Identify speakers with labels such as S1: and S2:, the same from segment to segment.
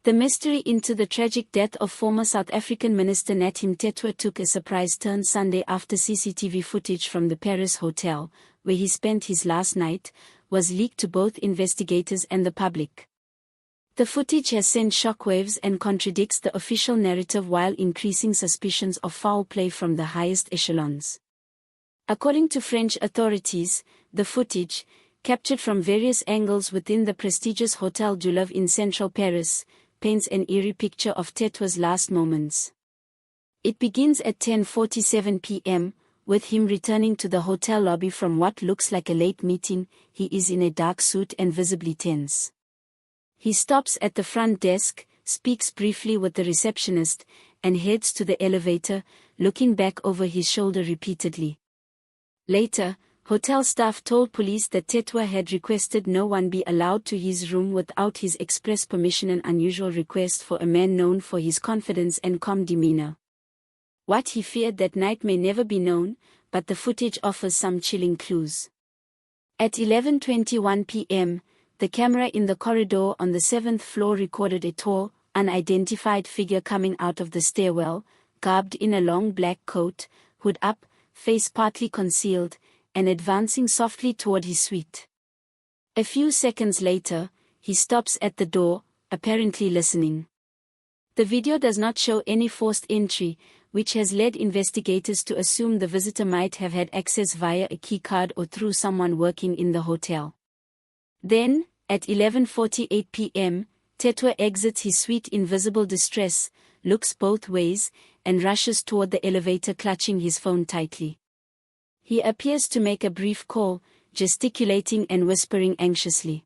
S1: The mystery into the tragic death of former South African Minister Nathi Mthethwa took a surprise turn Sunday after CCTV footage from the Paris Hotel, where he spent his last night, was leaked to both investigators and the public. The footage has sent shockwaves and contradicts the official narrative while increasing suspicions of foul play from the highest echelons. According to French authorities, the footage, captured from various angles within the prestigious Hotel du Louvre in central Paris, paints an eerie picture of Mthethwa's last moments. It begins at 10:47 p.m., with him returning to the hotel lobby from what looks like a late meeting. He is in a dark suit and visibly tense. He stops at the front desk, speaks briefly with the receptionist, and heads to the elevator, looking back over his shoulder repeatedly. Later, hotel staff told police that Mthethwa had requested no one be allowed to his room without his express permission, an unusual request for a man known for his confidence and calm demeanor. What he feared that night may never be known, but the footage offers some chilling clues. At 11:21 p.m., the camera in the corridor on the 7th floor recorded a tall, unidentified figure coming out of the stairwell, garbed in a long black coat, hood up, face partly concealed, and advancing softly toward his suite. A few seconds later, he stops at the door, apparently listening. The video does not show any forced entry, which has led investigators to assume the visitor might have had access via a keycard or through someone working in the hotel. Then, at 11:48 p.m., Mthethwa exits his suite in visible distress, looks both ways, and rushes toward the elevator clutching his phone tightly. He appears to make a brief call, gesticulating and whispering anxiously.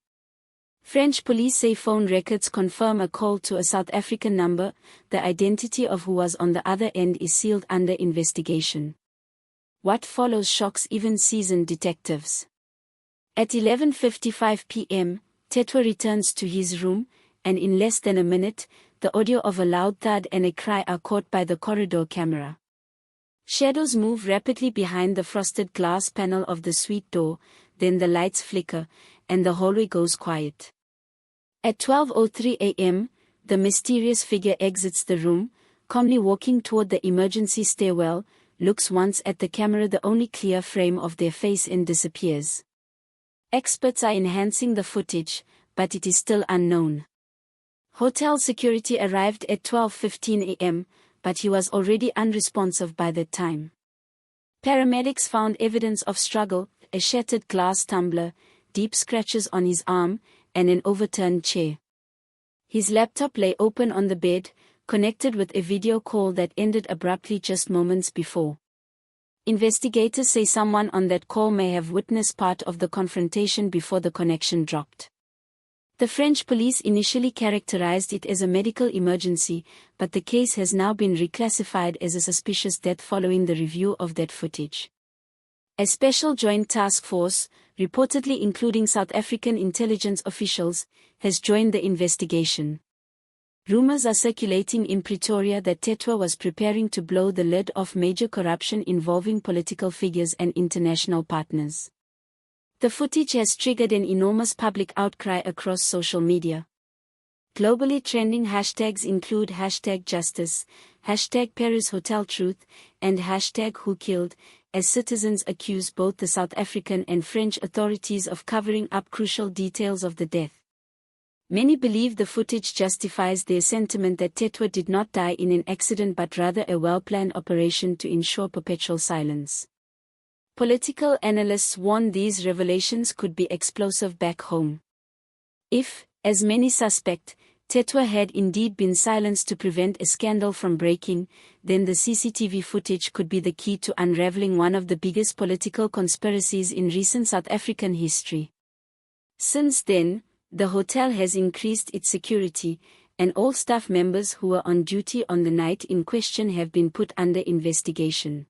S1: French police say phone records confirm a call to a South African number. The identity of who was on the other end is sealed under investigation. What follows shocks even seasoned detectives. At 11:55 p.m., Mthethwa returns to his room, and in less than a minute, the audio of a loud thud and a cry are caught by the corridor camera. Shadows move rapidly behind the frosted glass panel of the suite door, then the lights flicker, and the hallway goes quiet. At 12:03 a.m., the mysterious figure exits the room, calmly walking toward the emergency stairwell, looks once at the camera, the only clear frame of their face, and disappears. Experts are enhancing the footage, but it is still unknown. Hotel security arrived at 12:15 a.m., but he was already unresponsive by that time. Paramedics found evidence of struggle, a shattered glass tumbler, deep scratches on his arm, and an overturned chair. His laptop lay open on the bed, connected with a video call that ended abruptly just moments before. Investigators say someone on that call may have witnessed part of the confrontation before the connection dropped. The French police initially characterized it as a medical emergency, but the case has now been reclassified as a suspicious death following the review of that footage. A special joint task force, reportedly including South African intelligence officials, has joined the investigation. Rumors are circulating in Pretoria that Mthethwa was preparing to blow the lid off major corruption involving political figures and international partners. The footage has triggered an enormous public outcry across social media. Globally trending hashtags include #Justice, #Paris Hotel Truth, and #WhoKilled, as citizens accuse both the South African and French authorities of covering up crucial details of the death. Many believe the footage justifies their sentiment that Mthethwa did not die in an accident but rather a well-planned operation to ensure perpetual silence. Political analysts warn these revelations could be explosive back home. If, as many suspect, Mthethwa had indeed been silenced to prevent a scandal from breaking, then the CCTV footage could be the key to unraveling one of the biggest political conspiracies in recent South African history. Since then, the hotel has increased its security, and all staff members who were on duty on the night in question have been put under investigation.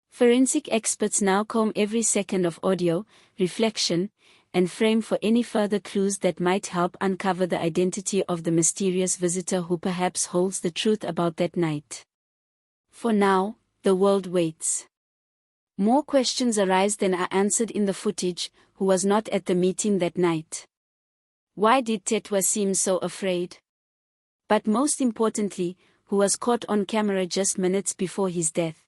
S1: Forensic experts now comb every second of audio, reflection, and frame for any further clues that might help uncover the identity of the mysterious visitor who perhaps holds the truth about that night. For now, the world waits. More questions arise than are answered in the footage. Who was not at the meeting that night? Why did Mthethwa seem so afraid? But most importantly, who was caught on camera just minutes before his death.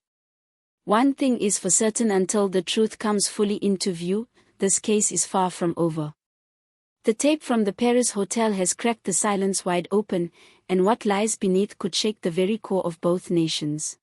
S1: One thing is for certain: until the truth comes fully into view, this case is far from over. The tape from the Paris Hotel has cracked the silence wide open, and what lies beneath could shake the very core of both nations.